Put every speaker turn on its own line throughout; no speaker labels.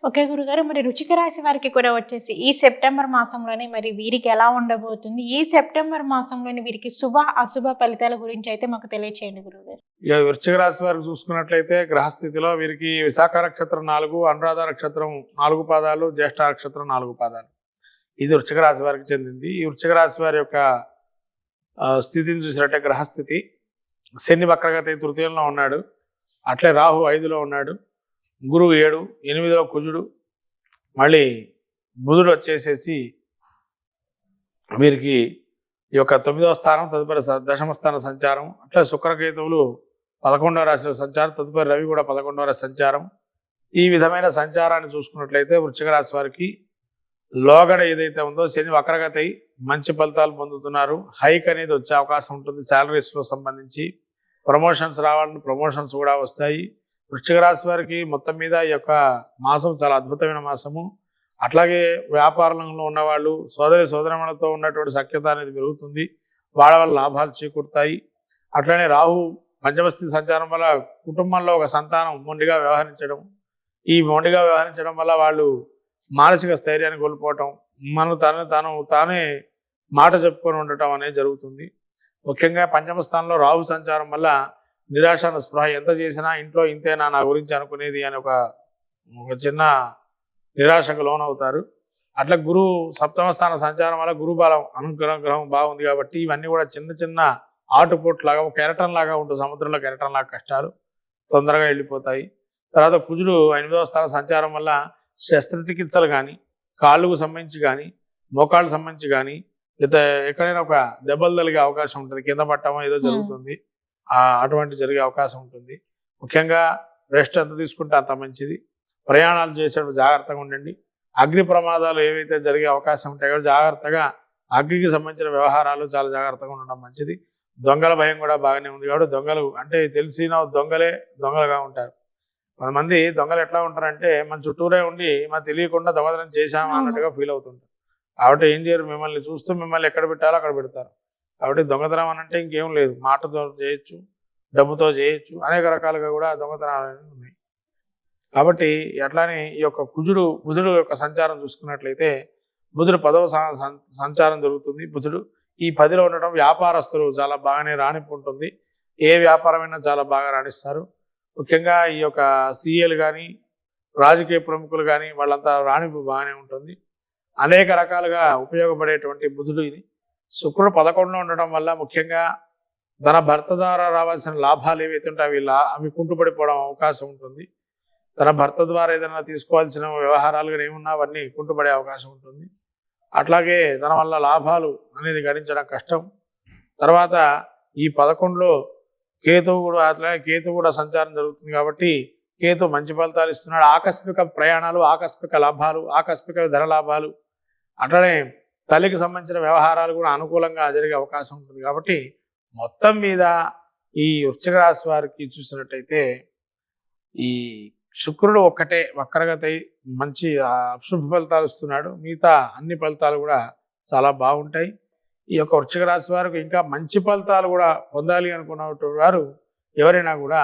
Okay గురుగారు. మరి వృశ్చిక రాశి వారికి కూడా వచ్చేసి ఈ సెప్టెంబర్ మాసంలోనే మరి వీరికి ఎలా ఉండబోతుంది? ఈ సెప్టెంబర్ మాసంలోని వీరికి శుభ, అశుభ ఫలితాల గురించి అయితే మాకు తెలియచేయండి గురువుగారు.
ఇక వృశ్చిక రాశి వారికి చూసుకున్నట్లయితే గ్రహస్థితిలో వీరికి విశాఖ నక్షత్రం 4, అనురాధ నక్షత్రం 4 పాదాలు, జ్యేష్ఠ నక్షత్రం 4 పాదాలు. ఇది వృశ్చిక రాశి వారికి చెందింది. ఈ వృశ్చిక రాశి వారి యొక్క స్థితిని చూసినట్టే గ్రహస్థితి శని వక్రగతి తృతీయంలో ఉన్నాడు, అట్లే రాహు 5లో ఉన్నాడు, గురువు 7, 8లో కుజుడు, మళ్ళీ బుధుడు వచ్చేసేసి వీరికి ఈ యొక్క 9వ స్థానం, తదుపరి దశమ స్థాన సంచారం, అట్లా శుక్రకేతువులు 11వ రాశిలో సంచారం, తదుపరి రవి కూడా 11వ రాశి సంచారం. ఈ విధమైన సంచారాన్ని చూసుకున్నట్లయితే వృశ్చిక రాశి వారికి లోగడ ఏదైతే ఉందో శని వక్రగతి మంచి ఫలితాలు పొందుతున్నారు. హైక్ అనేది వచ్చే అవకాశం ఉంటుంది. శాలరీస్లో సంబంధించి ప్రమోషన్స్ రావాలని ప్రమోషన్స్ కూడా వస్తాయి. వృశ్చిక రాశి వారికి మొత్తం మీద ఈ యొక్క మాసం చాలా అద్భుతమైన మాసము. అట్లాగే వ్యాపారంలో ఉన్నవాళ్ళు సోదరమణులతో ఉన్నటువంటి సఖ్యత అనేది పెరుగుతుంది. వాళ్ళ వల్ల లాభాలు చేకూరుతాయి. అట్లనే రాహు పంచమస్థితి సంచారం వల్ల కుటుంబంలో ఒక సంతానం మొండిగా వ్యవహరించడం, ఈ మొండిగా వ్యవహరించడం వల్ల వాళ్ళు మానసిక స్థైర్యాన్ని కోల్పోవటం, తానే మాట చెప్పుకొని ఉండటం అనేది జరుగుతుంది. ముఖ్యంగా పంచమ స్థానంలో రాహు సంచారం వల్ల నిరాశ స్పృహ, ఎంత చేసినా ఇంట్లో ఇంతేనా నా గురించి అనుకునేది అని ఒక చిన్న నిరాశకు లోనవుతారు. అట్లా గురువు సప్తమ స్థాన సంచారం వల్ల గురు బలం అనుగ్రహం బాగుంది కాబట్టి ఇవన్నీ కూడా చిన్న చిన్న ఆటుపోట్లాగా ఒక కెరటం లాగా ఉంటుంది. సముద్రంలో కెరటం లాగా కష్టాలు తొందరగా వెళ్ళిపోతాయి. తర్వాత కుజుడు 8వ స్థాన సంచారం వల్ల శస్త్రచికిత్సలు కానీ, కాళ్ళకు సంబంధించి కానీ, మోకాళ్ళకు సంబంధించి కానీ, లేదా ఎక్కడైనా ఒక దెబ్బలు తగిలే అవకాశం ఉంటుంది. కింద పట్టమో ఏదో జరుగుతుంది, అటువంటి జరిగే అవకాశం ఉంటుంది. ముఖ్యంగా రెస్ట్ ఎంత తీసుకుంటే అంత మంచిది. ప్రయాణాలు చేసేటప్పుడు జాగ్రత్తగా ఉండండి. అగ్ని ప్రమాదాలు ఏవైతే జరిగే అవకాశం ఉంటాయో జాగ్రత్తగా, అగ్నికి సంబంధించిన వ్యవహారాలు చాలా జాగ్రత్తగా ఉండడం మంచిది. దొంగల భయం కూడా బాగానే ఉంది కాబట్టి దొంగలు అంటే తెలిసిన దొంగలుగా ఉంటారు. కొంతమంది దొంగలు ఎట్లా ఉంటారంటే మన చుట్టూరే ఉండి మనం తెలియకుండా దొంగతనం చేశామా అన్నట్టుగా ఫీల్ అవుతుంటారు. కాబట్టి ఏం చేయరు, మిమ్మల్ని చూస్తూ మిమ్మల్ని ఎక్కడ పెట్టాలో అక్కడ పెడతారు. కాబట్టి దొంగతనం అనంటే ఇంకేం లేదు, మాటతో చేయొచ్చు, డబ్బుతో చేయొచ్చు, అనేక రకాలుగా కూడా దొంగతనాలు అనేవి ఉన్నాయి. కాబట్టి అట్లానే ఈ యొక్క బుధుడు యొక్క సంచారం చూసుకున్నట్లయితే బుధుడు 10వ సంచారం జరుగుతుంది. బుధుడు ఈ 10లో ఉండడం వ్యాపారస్తులు చాలా బాగానే రాణింపు ఉంటుంది. ఏ వ్యాపారమైనా చాలా బాగా రాణిస్తారు. ముఖ్యంగా ఈ యొక్క సీఏలు కానీ, రాజకీయ ప్రముఖులు కానీ వాళ్ళంతా రాణింపు బాగానే ఉంటుంది. అనేక రకాలుగా ఉపయోగపడేటువంటి బుధుడు ఇది. శుక్రుడు 11లో ఉండడం వల్ల ముఖ్యంగా తన భర్త ద్వారా రావాల్సిన లాభాలు ఏవైతే ఉంటాయో అవి కుంటుపడిపోవడం అవకాశం ఉంటుంది. తన భర్త ద్వారా ఏదైనా తీసుకోవాల్సిన వ్యవహారాలు కానీ ఏమున్నా అవన్నీ కుంటుపడే అవకాశం ఉంటుంది. అట్లాగే తన వల్ల లాభాలు అనేది గణించడం కష్టం. తర్వాత ఈ 11లో కేతు కూడా సంచారం జరుగుతుంది కాబట్టి కేతు మంచి ఫలితాలు ఇస్తున్నాడు. ఆకస్మిక ప్రయాణాలు, ఆకస్మిక లాభాలు, ఆకస్మిక ధన లాభాలు, అట్లనే తల్లికి సంబంధించిన వ్యవహారాలు కూడా అనుకూలంగా జరిగే అవకాశం ఉంటుంది. కాబట్టి మొత్తం మీద ఈ వృశ్చిక రాశి వారికి చూసినట్టయితే ఈ శుక్రుడు ఒక్కటే వక్రగతి మంచి అశుభ ఫలితాలు ఇస్తున్నాడు. మిగతా అన్ని ఫలితాలు కూడా చాలా బాగుంటాయి. ఈ యొక్క వృశ్చిక రాశి వారికి ఇంకా మంచి ఫలితాలు కూడా పొందాలి అనుకున్నటువంటి వారు ఎవరైనా కూడా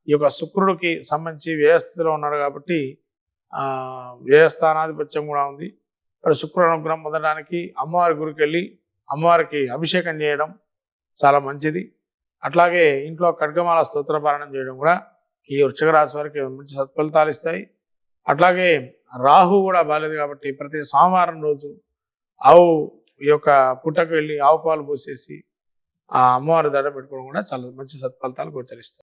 ఈ యొక్క శుక్రుడికి సంబంధించి వ్యయస్థితిలో ఉన్నాడు కాబట్టి వ్యయస్థానాధిపత్యం కూడా ఉంది. మరి శుక్రుడు అనుగ్రహం పొందడానికి అమ్మవారి గురికి వెళ్ళి అమ్మవారికి అభిషేకం చేయడం చాలా మంచిది. అట్లాగే ఇంట్లో ఖడ్గమాల స్తోత్ర పారాయణం చేయడం కూడా ఈ వృశ్చిక రాశి వారికి మంచి సత్ఫలితాలు ఇస్తాయి. అట్లాగే రాహు కూడా బాలేదు కాబట్టి ప్రతి సోమవారం రోజు ఆవు ఈ యొక్క పుట్టకు వెళ్ళి ఆవు పాలు పోసేసి ఆ అమ్మవారి దండ పెట్టుకోవడం కూడా చాలా మంచి సత్ఫలితాలు గోచరిస్తాయి.